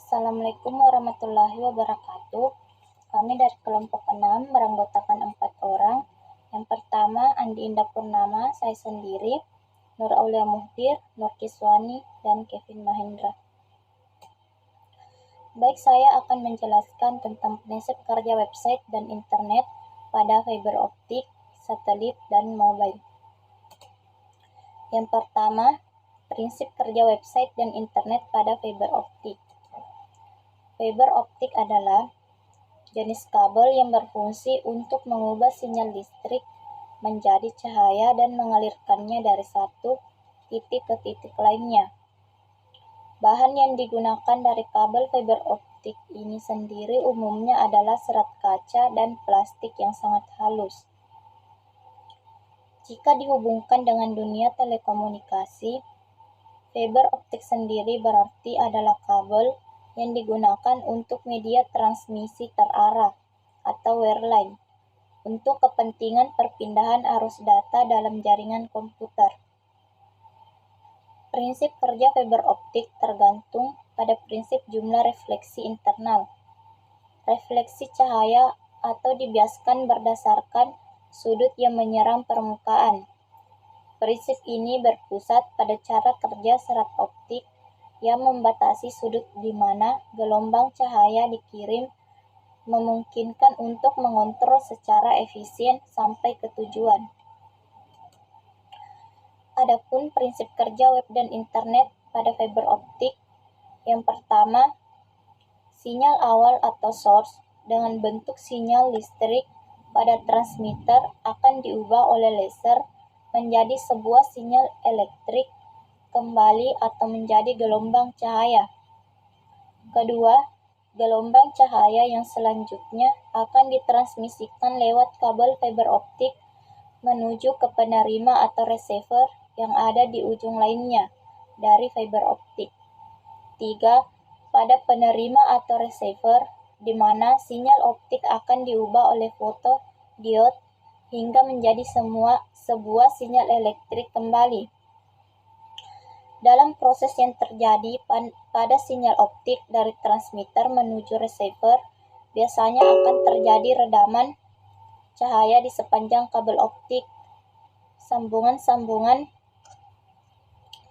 Assalamualaikum warahmatullahi wabarakatuh. Kami dari kelompok 6 beranggotakan 4 orang. Yang pertama, Andi Indah Purnama, saya sendiri, Nur Aulia Muhdir, Nur Kiswani, dan Kevin Mahendra. Baik, saya akan menjelaskan tentang prinsip kerja website dan internet pada fiber optik, satelit, dan mobile. Yang pertama, prinsip kerja website dan internet pada fiber optik. Fiber optik adalah jenis kabel yang berfungsi untuk mengubah sinyal listrik menjadi cahaya dan mengalirkannya dari satu titik ke titik lainnya. Bahan yang digunakan dari kabel fiber optik ini sendiri umumnya adalah serat kaca dan plastik yang sangat halus. Jika dihubungkan dengan dunia telekomunikasi, fiber optik sendiri berarti adalah kabel yang digunakan untuk media transmisi terarah atau wireline untuk kepentingan perpindahan arus data dalam jaringan komputer. Prinsip kerja fiber optik tergantung pada prinsip jumlah refleksi internal. Refleksi cahaya atau dibiaskan berdasarkan sudut yang menyerang permukaan. Prinsip ini berpusat pada cara kerja serat optik yang membatasi sudut di mana gelombang cahaya dikirim, memungkinkan untuk mengontrol secara efisien sampai ke tujuan. Adapun prinsip kerja web dan internet pada fiber optik, yang pertama, sinyal awal atau source dengan bentuk sinyal listrik pada transmitter akan diubah oleh laser menjadi sebuah sinyal elektrik kembali atau menjadi gelombang cahaya. Kedua, gelombang cahaya yang selanjutnya akan ditransmisikan lewat kabel fiber optik menuju ke penerima atau receiver yang ada di ujung lainnya dari fiber optik. 3. Pada penerima atau receiver, di mana sinyal optik akan diubah oleh fotodiode hingga menjadi sebuah sinyal elektrik kembali. Dalam proses yang terjadi pada sinyal optik dari transmitter menuju receiver, biasanya akan terjadi redaman cahaya di sepanjang kabel optik, sambungan-sambungan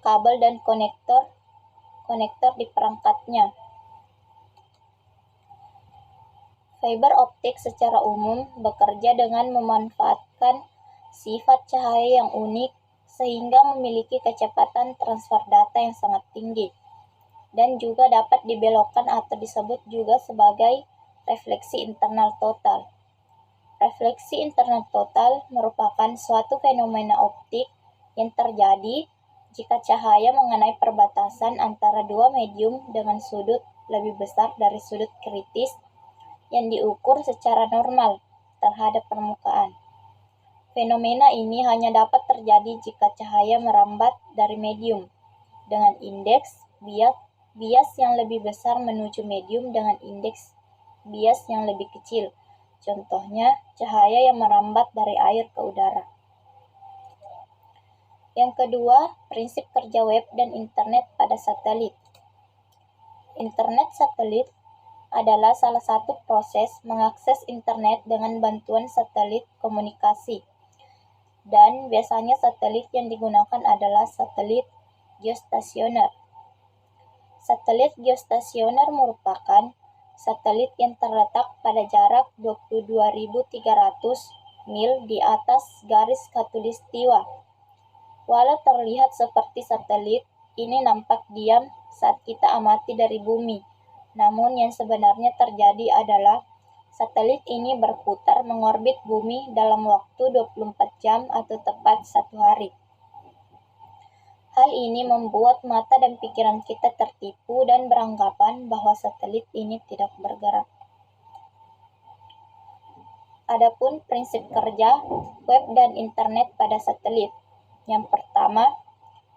kabel dan konektor di perangkatnya. Fiber optik secara umum bekerja dengan memanfaatkan sifat cahaya yang unik sehingga memiliki kecepatan transfer data yang sangat tinggi dan juga dapat dibelokkan atau disebut juga sebagai refleksi internal total. Refleksi internal total merupakan suatu fenomena optik yang terjadi jika cahaya mengenai perbatasan antara dua medium dengan sudut lebih besar dari sudut kritis yang diukur secara normal terhadap permukaan. Fenomena ini hanya dapat terjadi jika cahaya merambat dari medium dengan indeks bias yang lebih besar menuju medium dengan indeks bias yang lebih kecil. Contohnya, cahaya yang merambat dari air ke udara. Yang kedua, prinsip kerja web dan internet pada satelit. Internet satelit adalah salah satu proses mengakses internet dengan bantuan satelit komunikasi. Dan biasanya satelit yang digunakan adalah satelit geostasioner. Satelit geostasioner merupakan satelit yang terletak pada jarak 22.300 mil di atas garis khatulistiwa. Walau terlihat seperti satelit, ini nampak diam saat kita amati dari bumi. Namun yang sebenarnya terjadi adalah satelit ini berputar mengorbit bumi dalam waktu 24 jam atau tepat 1 hari. Hal ini membuat mata dan pikiran kita tertipu dan beranggapan bahwa satelit ini tidak bergerak. Adapun prinsip kerja web dan internet pada satelit. Yang pertama,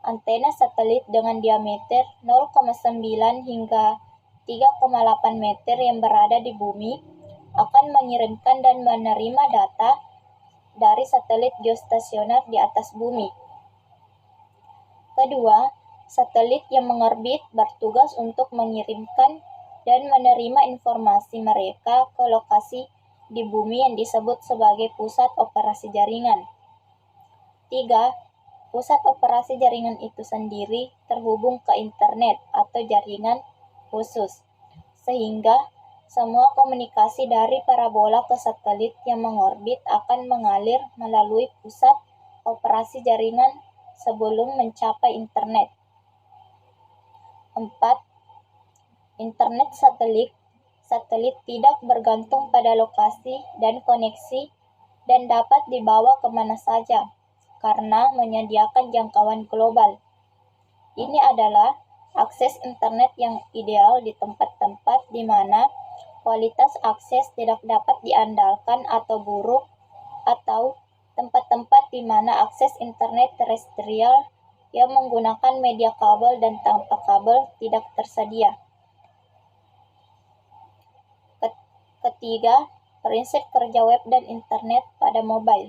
antena satelit dengan diameter 0,9 hingga 3,8 meter yang berada di bumi akan mengirimkan dan menerima data dari satelit geostasioner di atas bumi. Kedua, satelit yang mengorbit bertugas untuk mengirimkan dan menerima informasi mereka ke lokasi di bumi yang disebut sebagai pusat operasi jaringan. 3. Pusat operasi jaringan itu sendiri terhubung ke internet atau jaringan khusus, sehingga semua komunikasi dari parabola ke satelit yang mengorbit akan mengalir melalui pusat operasi jaringan sebelum mencapai internet. 4. Internet satelit tidak bergantung pada lokasi dan koneksi dan dapat dibawa kemana saja karena menyediakan jangkauan global. Ini adalah akses internet yang ideal di tempat-tempat di mana kualitas akses tidak dapat diandalkan atau buruk, atau tempat-tempat di mana akses internet terestrial yang menggunakan media kabel dan tanpa kabel tidak tersedia. Ketiga, prinsip kerja web dan internet pada mobile.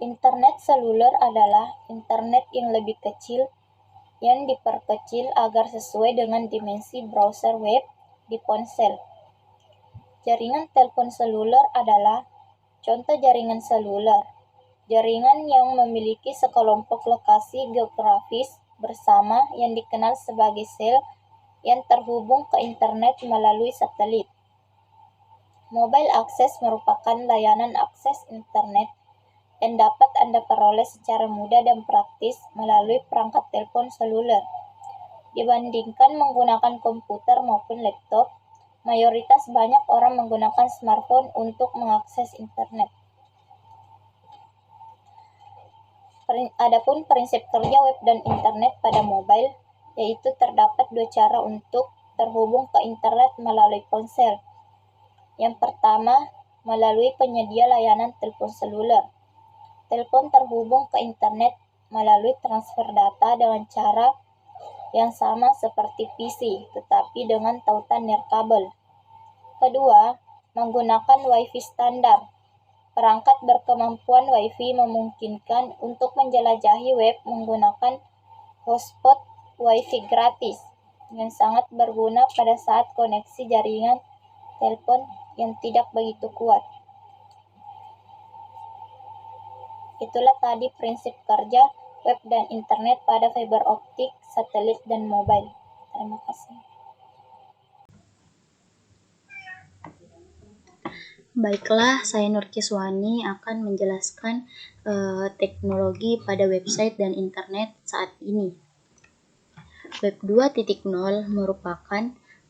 Internet seluler adalah internet yang lebih kecil yang diperkecil agar sesuai dengan dimensi browser web di ponsel. Jaringan telepon seluler adalah contoh jaringan seluler, jaringan yang memiliki sekelompok lokasi geografis bersama yang dikenal sebagai sel yang terhubung ke internet melalui satelit. Mobile access merupakan layanan akses internet yang dapat Anda peroleh secara mudah dan praktis melalui perangkat telepon seluler. Dibandingkan menggunakan komputer maupun laptop, mayoritas banyak orang menggunakan smartphone untuk mengakses internet. Adapun prinsip kerja web dan internet pada mobile, yaitu terdapat dua cara untuk terhubung ke internet melalui ponsel. Yang pertama, melalui penyedia layanan telepon seluler. Telepon terhubung ke internet melalui transfer data dengan cara yang sama seperti PC, tetapi dengan tautan nirkabel. Kedua, menggunakan Wi-Fi standar. Perangkat berkemampuan Wi-Fi memungkinkan untuk menjelajahi web menggunakan hotspot Wi-Fi gratis, yang sangat berguna pada saat koneksi jaringan telepon yang tidak begitu kuat. Itulah tadi prinsip kerja web dan internet pada fiber optik, satelit, dan mobile. Terima kasih. Baiklah, saya Nur Kiswani akan menjelaskan teknologi pada website dan internet saat ini. Web 2.0 merupakan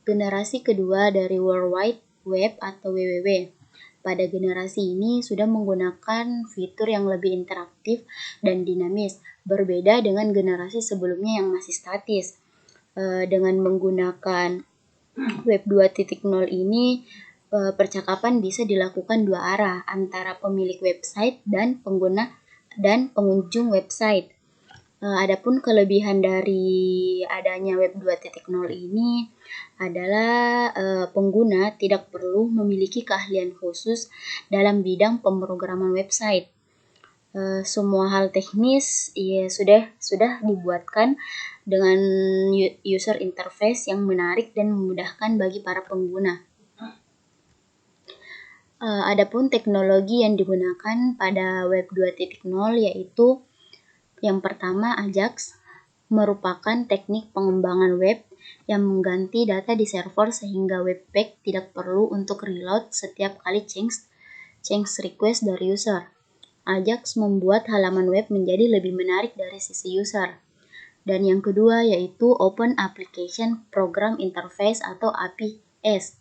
generasi kedua dari World Wide Web atau WWW. Pada generasi ini sudah menggunakan fitur yang lebih interaktif dan dinamis, berbeda dengan generasi sebelumnya yang masih statis. Dengan menggunakan Web 2.0 ini, percakapan bisa dilakukan dua arah antara pemilik website dan pengguna dan pengunjung website. Adapun kelebihan dari adanya Web 2.0 ini adalah pengguna tidak perlu memiliki keahlian khusus dalam bidang pemrograman website. Semua hal teknis sudah dibuatkan dengan user interface yang menarik dan memudahkan bagi para pengguna. Adapun teknologi yang digunakan pada Web 2.0 yaitu yang pertama, Ajax merupakan teknik pengembangan web yang mengganti data di server sehingga webpack tidak perlu untuk reload setiap kali change request dari user. Ajax membuat halaman web menjadi lebih menarik dari sisi user. Dan yang kedua yaitu Open Application Program Interface atau APIS.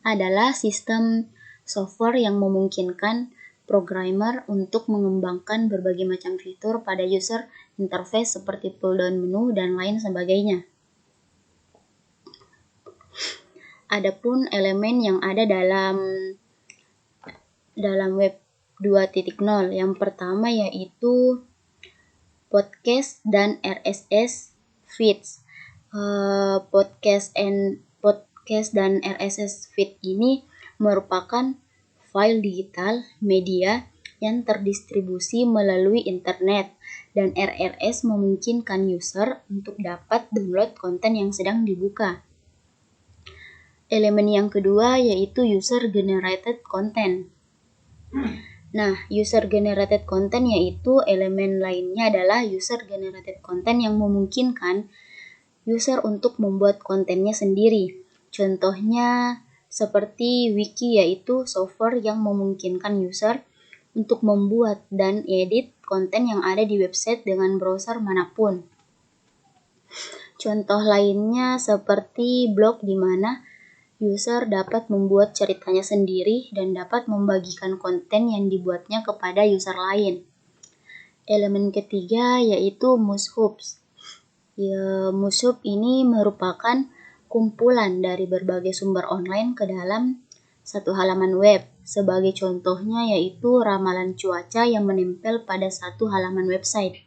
Adalah sistem software yang memungkinkan programmer untuk mengembangkan berbagai macam fitur pada user interface seperti pull-down menu dan lain sebagainya. Adapun elemen yang ada dalam Web 2.0, yang pertama yaitu podcast dan RSS feeds. Podcast dan RSS feed ini merupakan file digital media yang terdistribusi melalui internet, dan RRS memungkinkan user untuk dapat download konten yang sedang dibuka. Elemen yang kedua yaitu user-generated content. Nah, user-generated content yaitu elemen lainnya adalah user-generated content yang memungkinkan user untuk membuat kontennya sendiri. Contohnya seperti wiki, yaitu software yang memungkinkan user untuk membuat dan edit konten yang ada di website dengan browser manapun. Contoh lainnya seperti blog, di mana user dapat membuat ceritanya sendiri dan dapat membagikan konten yang dibuatnya kepada user lain. Elemen ketiga yaitu Mushubs. Mushub ini merupakan kumpulan dari berbagai sumber online ke dalam satu halaman web. Sebagai contohnya yaitu ramalan cuaca yang menempel pada satu halaman website.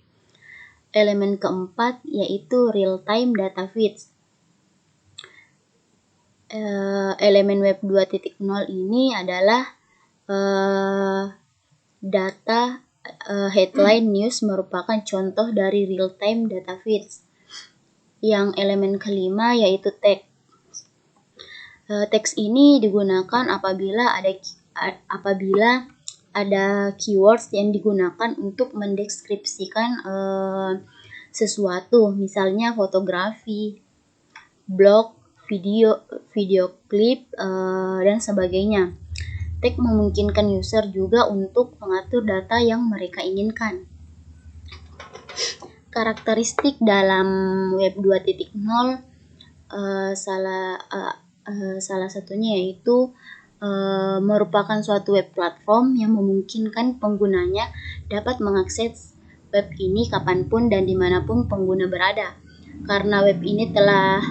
Elemen keempat yaitu real-time data feeds. Elemen web 2.0 ini adalah data headline news merupakan contoh dari real-time data feeds. Yang elemen kelima yaitu teks. Teks ini digunakan apabila ada keywords yang digunakan untuk mendeskripsikan sesuatu, misalnya fotografi, blog, video klip, dan sebagainya. Tag memungkinkan user juga untuk mengatur data yang mereka inginkan. Karakteristik dalam web 2.0 salah satunya yaitu merupakan suatu web platform yang memungkinkan penggunanya dapat mengakses web ini kapanpun dan dimanapun pengguna berada. Karena web ini telah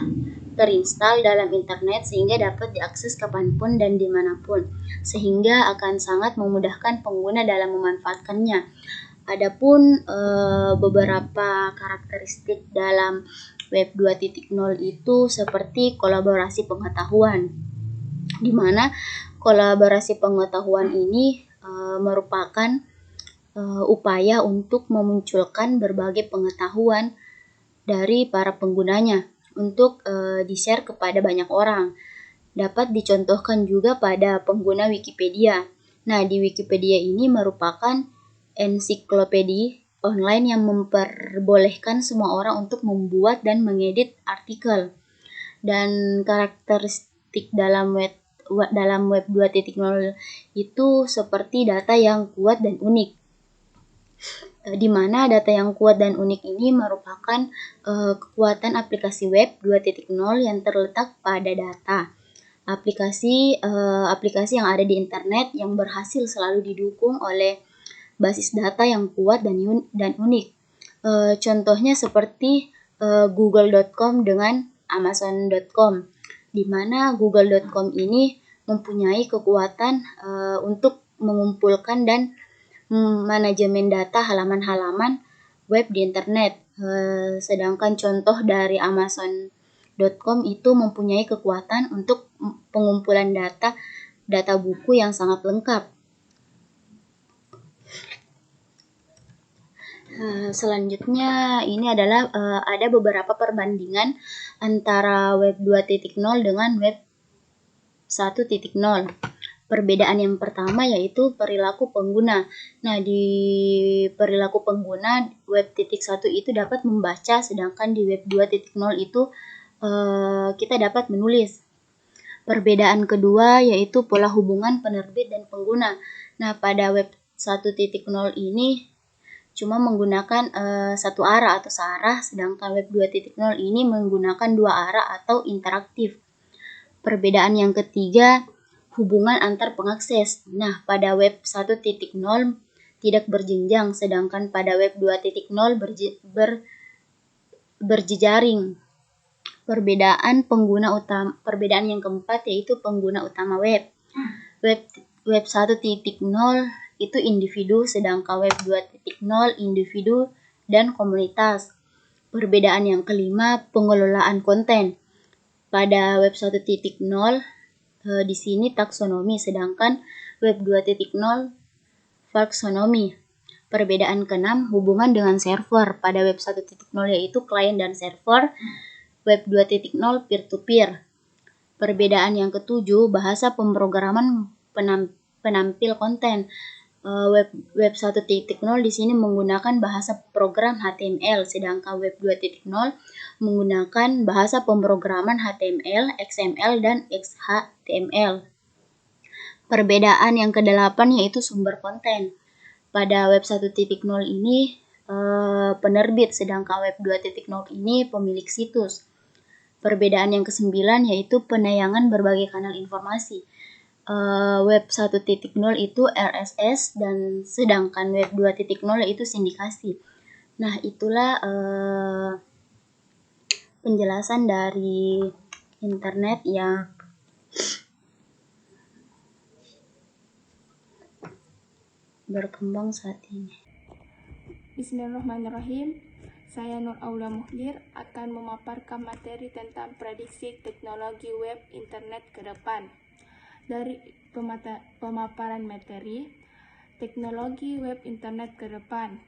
terinstall dalam internet sehingga dapat diakses kapanpun dan dimanapun, sehingga akan sangat memudahkan pengguna dalam memanfaatkannya. Adapun beberapa karakteristik dalam web 2.0 itu seperti kolaborasi pengetahuan, di mana kolaborasi pengetahuan ini merupakan upaya untuk memunculkan berbagai pengetahuan dari para penggunanya untuk di-share kepada banyak orang. Dapat dicontohkan juga pada pengguna Wikipedia. Nah, di Wikipedia ini merupakan ensiklopedia online yang memperbolehkan semua orang untuk membuat dan mengedit artikel. Dan karakteristik dalam web 2.0 itu seperti data yang kuat dan unik, di mana data yang kuat dan unik ini merupakan kekuatan aplikasi web 2.0 yang terletak pada data. Aplikasi yang ada di internet yang berhasil selalu didukung oleh basis data yang kuat dan unik. Contohnya seperti google.com dengan amazon.com, di mana google.com ini mempunyai kekuatan untuk mengumpulkan dan manajemen data halaman-halaman web di internet. Sedangkan contoh dari amazon.com itu mempunyai kekuatan untuk pengumpulan data buku yang sangat lengkap. Selanjutnya ini adalah ada beberapa perbandingan antara web 2.0 dengan web 1.0. Perbedaan yang pertama yaitu perilaku pengguna. Nah, di perilaku pengguna web 1 itu dapat membaca, sedangkan di web 2.0 itu kita dapat menulis. Perbedaan kedua yaitu pola hubungan penerbit dan pengguna. Nah, pada web 1.0 ini cuma menggunakan satu arah atau searah, sedangkan web 2.0 ini menggunakan dua arah atau interaktif. Perbedaan yang ketiga, hubungan antar pengakses. Nah, pada web 1.0 tidak berjenjang, sedangkan pada web 2.0 berjejaring. Perbedaan yang keempat yaitu pengguna utama web. Web 1.0 itu individu, sedangkan web 2.0 individu dan komunitas. Perbedaan yang kelima, pengelolaan konten. Pada web 1.0 di sini taksonomi, sedangkan web 2.0 Folksonomy. Perbedaan keenam, hubungan dengan server. Pada web 1.0 yaitu klien dan server, web 2.0 peer-to-peer. Perbedaan yang ketujuh, bahasa pemrograman penampil konten. Web 1.0 di sini menggunakan bahasa program HTML, sedangkan web 2.0 menggunakan bahasa pemrograman HTML, XML, dan XHTML. Perbedaan yang kedelapan yaitu sumber konten. Pada web 1.0 ini penerbit, sedangkan web 2.0 ini pemilik situs. Perbedaan yang kesembilan yaitu penayangan berbagai kanal informasi. Web 1.0 itu RSS dan sedangkan web 2.0 yaitu sindikasi. Nah, itulah penjelasan dari internet yang berkembang saat ini. Bismillahirrahmanirrahim. Saya Nur Aula Muhdir akan memaparkan materi tentang prediksi teknologi web internet ke depan. Dari pemaparan materi, teknologi web internet ke depan.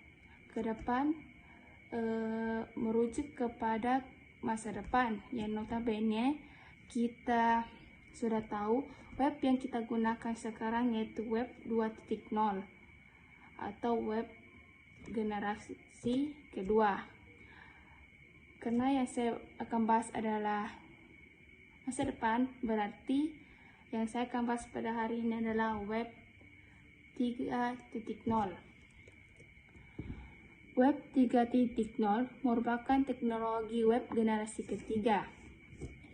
Merujuk kepada masa depan yang notabene kita sudah tahu web yang kita gunakan sekarang yaitu web 2.0 atau web generasi kedua. Karena yang saya akan bahas adalah masa depan, berarti yang saya akan bahas pada hari ini adalah web 3.0. Web 3.0 merupakan teknologi web generasi ketiga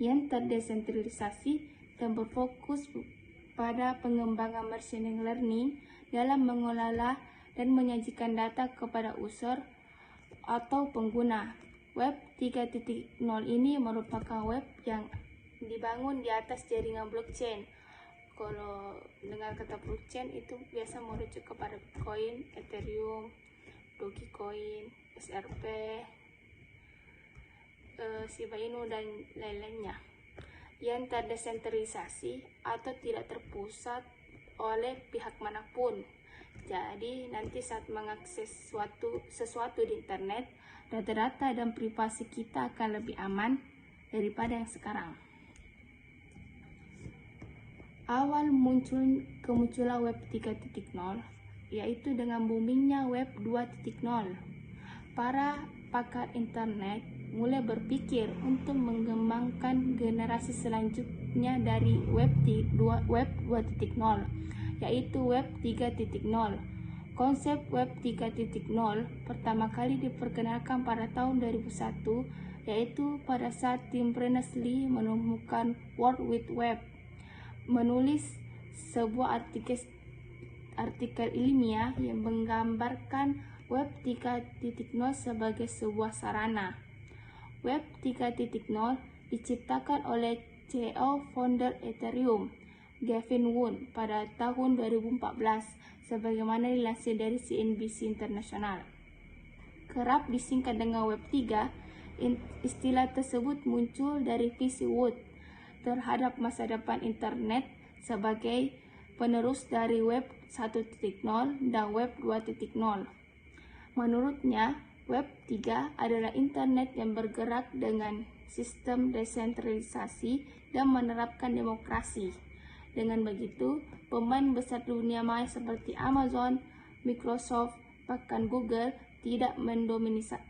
yang terdesentralisasi dan berfokus pada pengembangan machine learning dalam mengelola dan menyajikan data kepada user atau pengguna. Web 3.0 ini merupakan web yang dibangun di atas jaringan blockchain. Kalau dengar kata blockchain itu biasa merujuk kepada Bitcoin, Ethereum, Dogecoin, XRP, Shiba Inu, dan lain-lainnya, yang terdesentralisasi atau tidak terpusat oleh pihak manapun. Jadi nanti saat mengakses sesuatu di internet, data-data dan privasi kita akan lebih aman daripada yang sekarang. Awal kemunculan web 3.0 yaitu dengan boomingnya web 2.0. Para pakar internet mulai berpikir untuk mengembangkan generasi selanjutnya dari web 2.0 yaitu web 3.0. Konsep web 3.0 pertama kali diperkenalkan pada tahun 2001, yaitu pada saat Tim Berners-Lee menemukan World Wide Web, menulis sebuah artikel ilmiah yang menggambarkan web 3.0 sebagai sebuah sarana. Web 3.0 diciptakan oleh CEO founder Ethereum, Gavin Wood, pada tahun 2014, sebagaimana dilansir dari CNBC International. Kerap disingkat dengan Web 3, istilah tersebut muncul dari visi Wood terhadap masa depan internet sebagai penerus dari Web 1.0 dan Web 2.0. Menurutnya, Web 3 adalah internet yang bergerak dengan sistem desentralisasi dan menerapkan demokrasi. Dengan begitu, pemain besar dunia maya seperti Amazon, Microsoft, bahkan Google tidak mendominasi.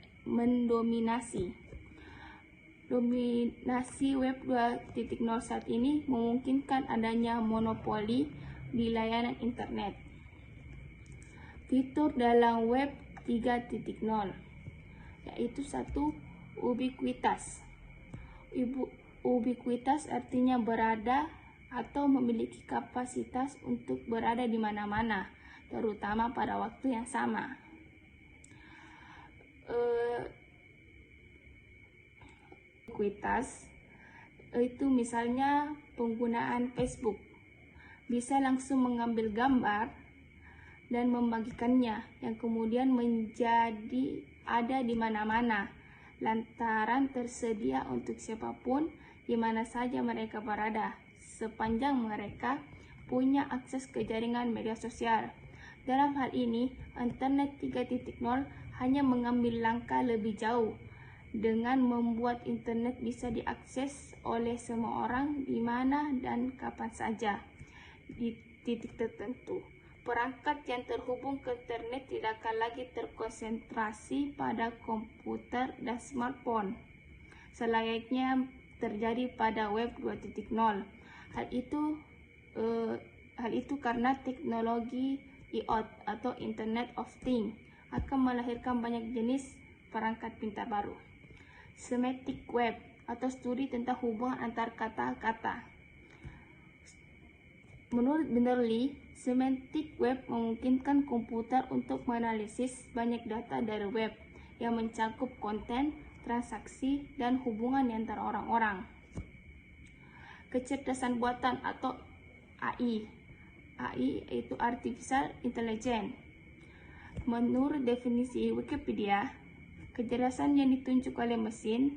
Dominasi Web 2.0 saat ini memungkinkan adanya monopoli di layanan internet. Fitur dalam Web 3.0 yaitu 1. Ubiquitous. Ubiquitous artinya berada atau memiliki kapasitas untuk berada di mana-mana, terutama pada waktu yang sama. Ubiquitous itu misalnya penggunaan Facebook, bisa langsung mengambil gambar dan membagikannya, yang kemudian menjadi ada di mana-mana, lantaran tersedia untuk siapapun di mana saja mereka berada, sepanjang mereka punya akses ke jaringan media sosial. Dalam hal ini, Internet 3.0 hanya mengambil langkah lebih jauh dengan membuat internet bisa diakses oleh semua orang di mana dan kapan saja di titik tertentu. Perangkat yang terhubung ke internet tidak akan lagi terkonsentrasi pada komputer dan smartphone, selayaknya terjadi pada Web 2.0. Hal itu karena teknologi IoT atau Internet of Things akan melahirkan banyak jenis perangkat pintar baru. Semantic Web atau studi tentang hubungan antar kata-kata. Menurut Berners-Lee, Semantic Web memungkinkan komputer untuk menganalisis banyak data dari web yang mencakup konten, transaksi, dan hubungan antara orang-orang. Kecerdasan buatan atau AI. AI itu Artificial Intelligence. Menurut definisi Wikipedia, kecerdasan yang ditunjuk oleh mesin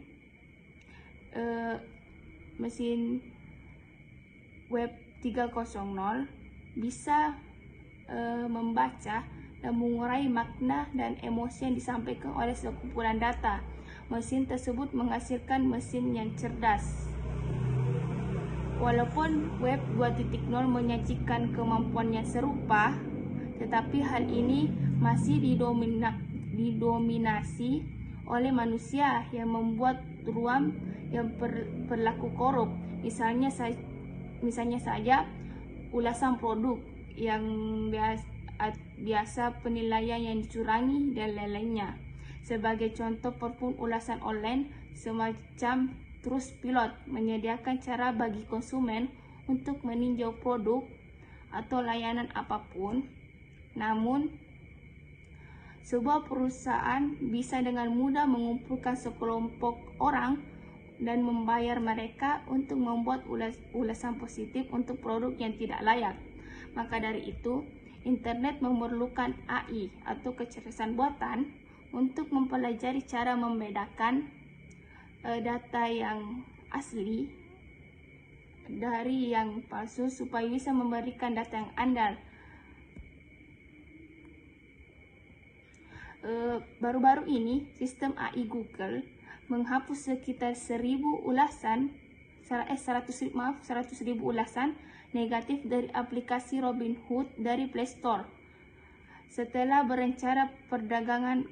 Web 3.0 bisa membaca dan mengurai makna dan emosi yang disampaikan oleh sekumpulan data. Mesin tersebut menghasilkan mesin yang cerdas. Walaupun Web 2.0 menyajikan kemampuan yang serupa, tetapi hal ini masih didominasi oleh manusia yang membuat ruang yang berlaku korup. Misalnya saja ulasan produk yang biasa penilaian yang dicurangi dan lain-lainnya. Sebagai contoh, perpun ulasan online semacam Trustpilot menyediakan cara bagi konsumen untuk meninjau produk atau layanan apapun. Namun, sebuah perusahaan bisa dengan mudah mengumpulkan sekelompok orang dan membayar mereka untuk membuat ulasan positif untuk produk yang tidak layak. Maka dari itu, internet memerlukan AI atau kecerdasan buatan untuk mempelajari cara membedakan data yang asli dari yang palsu supaya bisa memberikan data yang andal. Baru-baru ini, sistem AI Google menghapus sekitar 100.000 ulasan negatif dari aplikasi Robinhood dari Play Store. Setelah berencana perdagangan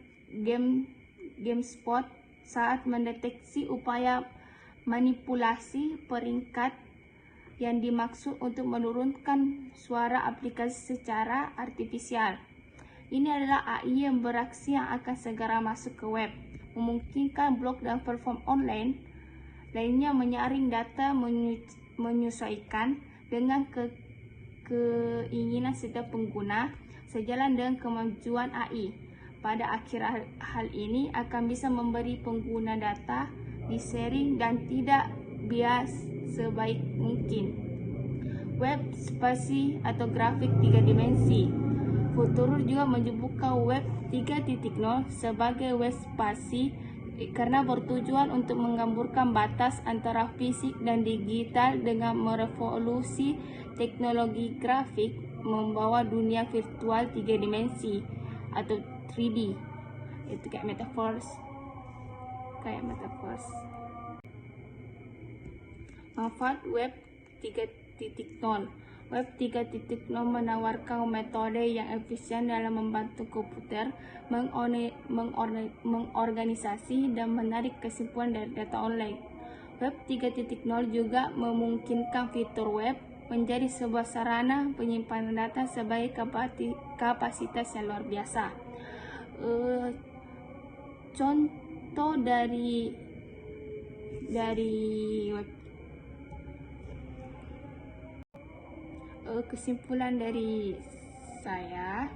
GameSpot saat mendeteksi upaya manipulasi peringkat yang dimaksud untuk menurunkan suara aplikasi secara artifisial. Ini adalah AI yang beraksi yang akan segera masuk ke web, memungkinkan blog dan platform online lainnya menyaring data menyesuaikan dengan keinginan setiap pengguna sejalan dengan kemajuan AI. Pada akhir hal ini akan bisa memberi pengguna data di-sharing dan tidak bias sebaik mungkin. Web spasi atau grafik 3 dimensi. Futurus juga menyebutkan Web 3.0 sebagai web spasi karena bertujuan untuk menggambarkan batas antara fisik dan digital dengan merevolusi teknologi grafik membawa dunia virtual 3 dimensi atau 3D. Itu kayak metaverse. Manfaat Web 3.0. Web 3.0 menawarkan metode yang efisien dalam membantu komputer mengorganisasi dan menarik kesimpulan dari data online. Web 3.0 juga memungkinkan fitur web menjadi sebuah sarana penyimpanan data sebagai kapasitas yang luar biasa. Contoh dari web kesimpulan dari saya,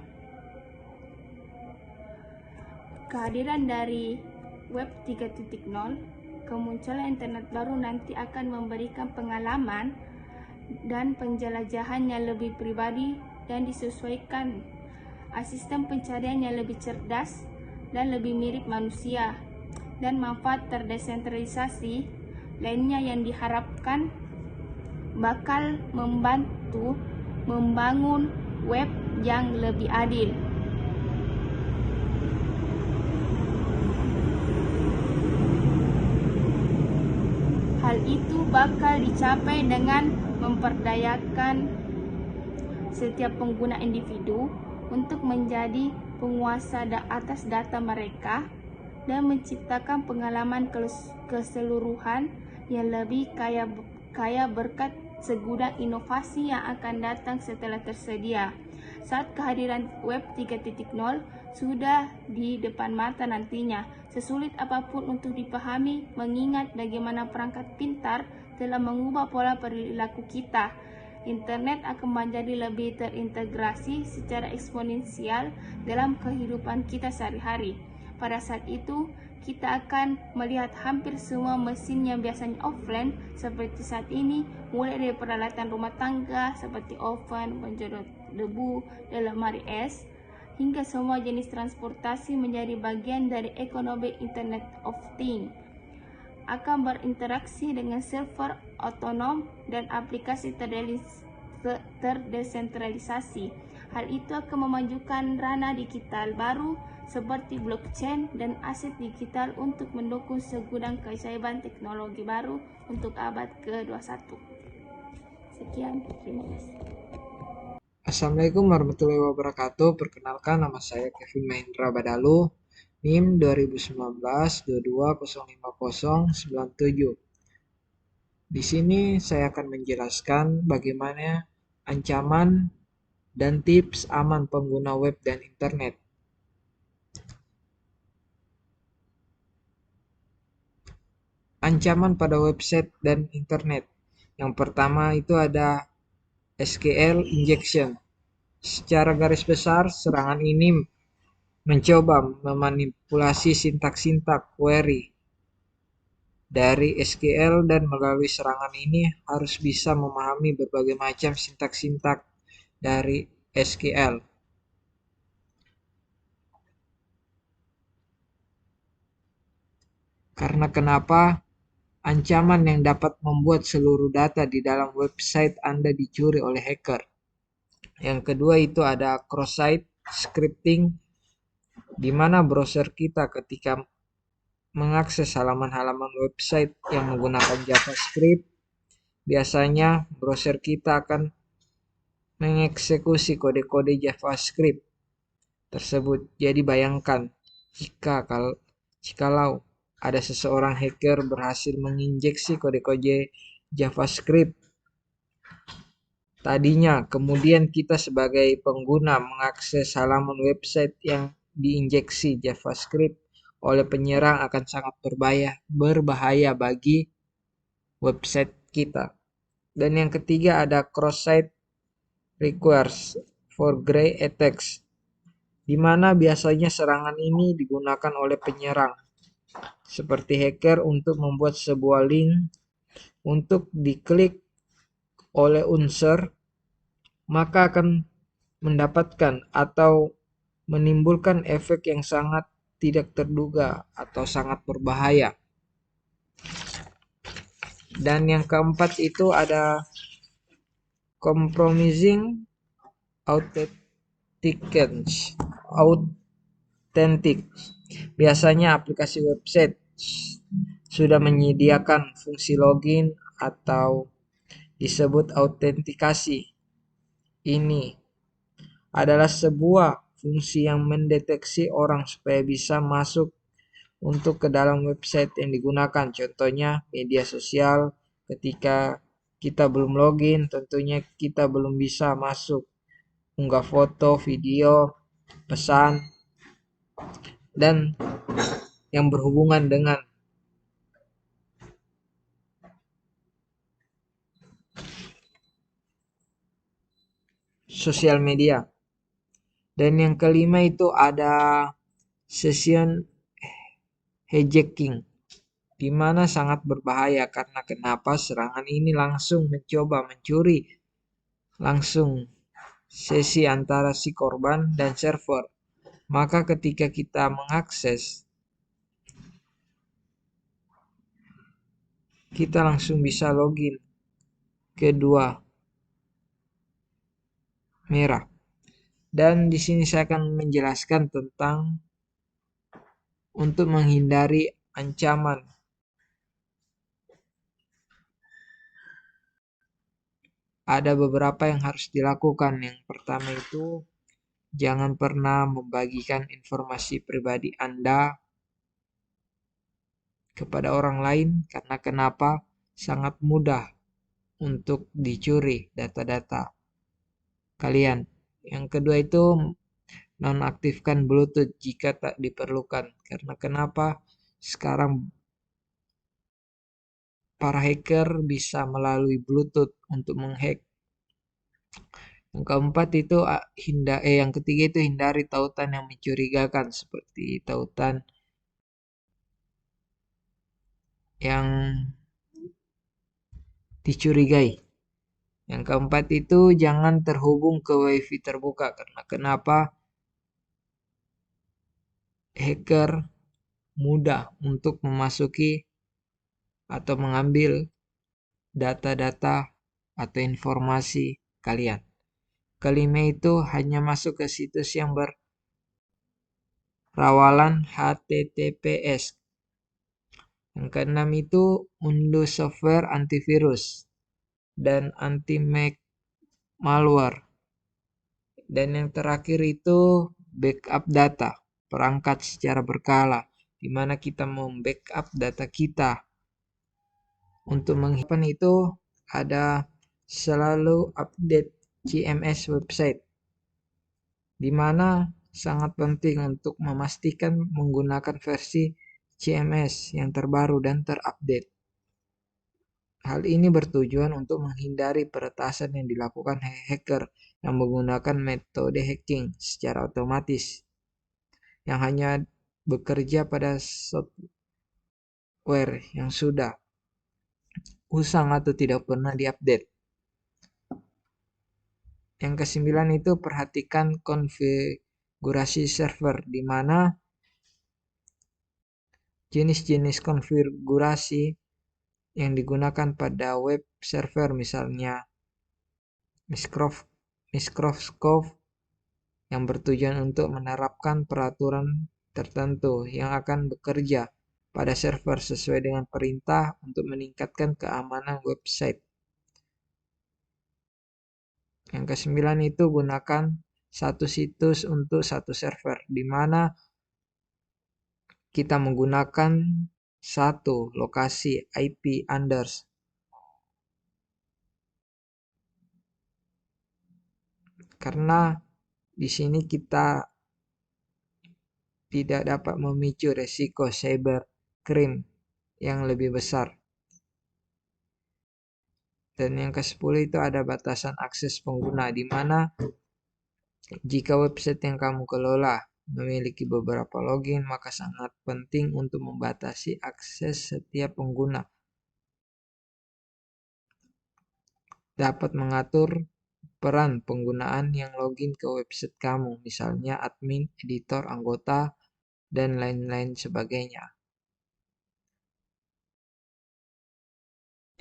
kehadiran dari Web 3.0, kemunculan internet baru nanti akan memberikan pengalaman dan penjelajahan yang lebih pribadi dan disesuaikan, sistem pencarian yang lebih cerdas dan lebih mirip manusia, dan manfaat terdesentralisasi lainnya yang diharapkan bakal membantu membangun web yang lebih adil. Hal itu bakal dicapai dengan memperdayakan setiap pengguna individu untuk menjadi penguasa atas data mereka dan menciptakan pengalaman keseluruhan yang lebih kaya berkat segudang inovasi yang akan datang setelah tersedia. Saat kehadiran Web 3.0 sudah di depan mata nantinya, sesulit apapun untuk dipahami, mengingat bagaimana perangkat pintar telah mengubah pola perilaku kita. Internet akan menjadi lebih terintegrasi secara eksponensial dalam kehidupan kita sehari-hari. Pada saat itu, kita akan melihat hampir semua mesin yang biasanya offline seperti saat ini, mulai dari peralatan rumah tangga seperti oven, penjorok debu, dan lemari es, hingga semua jenis transportasi menjadi bagian dari ekonomi Internet of Things, akan berinteraksi dengan server otonom dan aplikasi terdesentralisasi. Hal itu akan memajukan ranah digital baru seperti blockchain dan aset digital untuk mendukung segudang keajaiban teknologi baru untuk abad ke-21. Sekian, terima kasih. Assalamualaikum warahmatullahi wabarakatuh. Perkenalkan, nama saya Kevin Mahendra Badalu, NIM 2019-22050097. Di sini saya akan menjelaskan bagaimana ancaman dan tips aman pengguna web dan internet. Ancaman pada website dan internet. Yang pertama itu ada SQL injection. Secara garis besar, serangan ini mencoba memanipulasi sintak-sintak query dari SQL, dan melalui serangan ini harus bisa memahami berbagai macam sintak-sintak dari SQL. Karena kenapa? Ancaman yang dapat membuat seluruh data di dalam website Anda dicuri oleh hacker. Yang kedua itu ada cross-site scripting, di mana browser kita ketika mengakses halaman-halaman website yang menggunakan JavaScript, biasanya browser kita akan mengeksekusi kode-kode JavaScript tersebut. Jadi bayangkan jikalau ada seseorang hacker berhasil menginjeksi kode-kode JavaScript tadinya, kemudian kita sebagai pengguna mengakses halaman website yang diinjeksi JavaScript oleh penyerang, akan sangat berbahaya bagi website kita. Dan yang ketiga ada cross-site requires for grey attacks, di mana biasanya serangan ini digunakan oleh penyerang seperti hacker untuk membuat sebuah link untuk diklik oleh user, maka akan mendapatkan atau menimbulkan efek yang sangat tidak terduga atau sangat berbahaya. Dan yang keempat itu ada compromising authentication. Biasanya aplikasi website sudah menyediakan fungsi login atau disebut autentikasi. Ini adalah sebuah fungsi yang mendeteksi orang supaya bisa masuk untuk ke dalam website yang digunakan. Contohnya media sosial, ketika kita belum login, tentunya kita belum bisa masuk, unggah foto, video, pesan, dan yang berhubungan dengan sosial media. Dan yang kelima itu ada session hijacking, di mana sangat berbahaya. Karena kenapa? Serangan ini langsung mencoba mencuri langsung sesi antara si korban dan server. Maka ketika kita mengakses, kita langsung bisa login ke dua merah. Dan di sini saya akan menjelaskan tentang untuk menghindari ancaman. Ada beberapa yang harus dilakukan. Yang pertama itu, jangan pernah membagikan informasi pribadi Anda kepada orang lain, karena kenapa? Sangat mudah untuk dicuri data-data kalian. Yang kedua itu, nonaktifkan Bluetooth jika tak diperlukan. Karena kenapa? Sekarang para hacker bisa melalui Bluetooth untuk menghack. Yang keempat itu yang ketiga itu hindari tautan yang mencurigakan seperti tautan yang dicurigai. Yang keempat itu jangan terhubung ke WiFi terbuka, karena kenapa? Hacker mudah untuk memasuki atau mengambil data-data atau informasi kalian. Kelima itu hanya masuk ke situs yang berawalan HTTPS. Yang keenam itu unduh software antivirus dan anti-malware. Dan yang terakhir itu backup data perangkat secara berkala, di mana kita membackup data kita. Untuk menghilangkan itu ada selalu update CMS website, di mana sangat penting untuk memastikan menggunakan versi CMS yang terbaru dan terupdate. Hal ini bertujuan untuk menghindari peretasan yang dilakukan hacker yang menggunakan metode hacking secara otomatis, yang hanya bekerja pada software yang sudah usang atau tidak pernah diupdate. Yang kesembilan itu perhatikan konfigurasi server, di mana jenis-jenis konfigurasi yang digunakan pada web server, misalnya Microsoft yang bertujuan untuk menerapkan peraturan tertentu yang akan bekerja pada server sesuai dengan perintah untuk meningkatkan keamanan website. Yang kesembilan itu gunakan satu situs untuk satu server, di mana kita menggunakan satu lokasi IP address. Karena di sini kita tidak dapat memicu resiko cybercrime yang lebih besar. Dan yang ke-10 itu ada batasan akses pengguna, di mana jika website yang kamu kelola memiliki beberapa login, maka sangat penting untuk membatasi akses setiap pengguna. Dapat mengatur peran penggunaan yang login ke website kamu, misalnya admin, editor, anggota, dan lain-lain sebagainya.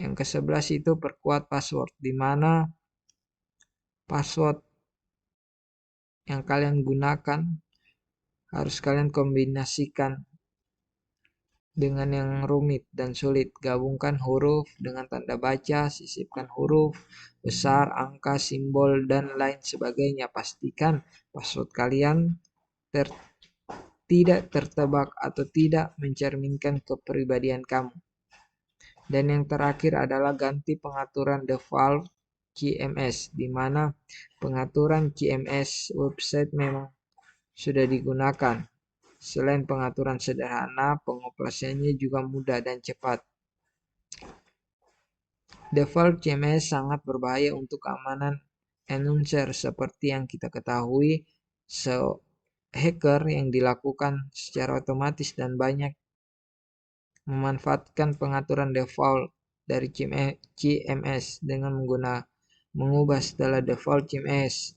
Yang ke-11 itu perkuat password, di mana password yang kalian gunakan harus kalian kombinasikan dengan yang rumit dan sulit. Gabungkan huruf dengan tanda baca, sisipkan huruf besar, angka, simbol, dan lain sebagainya. Pastikan password kalian tidak tertebak atau tidak mencerminkan kepribadian kamu. Dan yang terakhir adalah ganti pengaturan default CMS, di mana pengaturan CMS website memang sudah digunakan. Selain pengaturan sederhana, pengoperasiannya juga mudah dan cepat. Default CMS sangat berbahaya untuk keamanan end-user, seperti yang kita ketahui, hacker yang dilakukan secara otomatis dan banyak memanfaatkan pengaturan default dari CMS dengan mengubah setelah default CMS.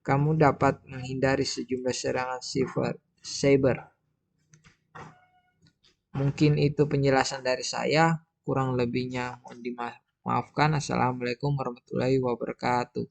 Kamu dapat menghindari sejumlah serangan cyber. Mungkin itu penjelasan dari saya, kurang lebihnya mohon dimaafkan. Assalamualaikum warahmatullahi wabarakatuh.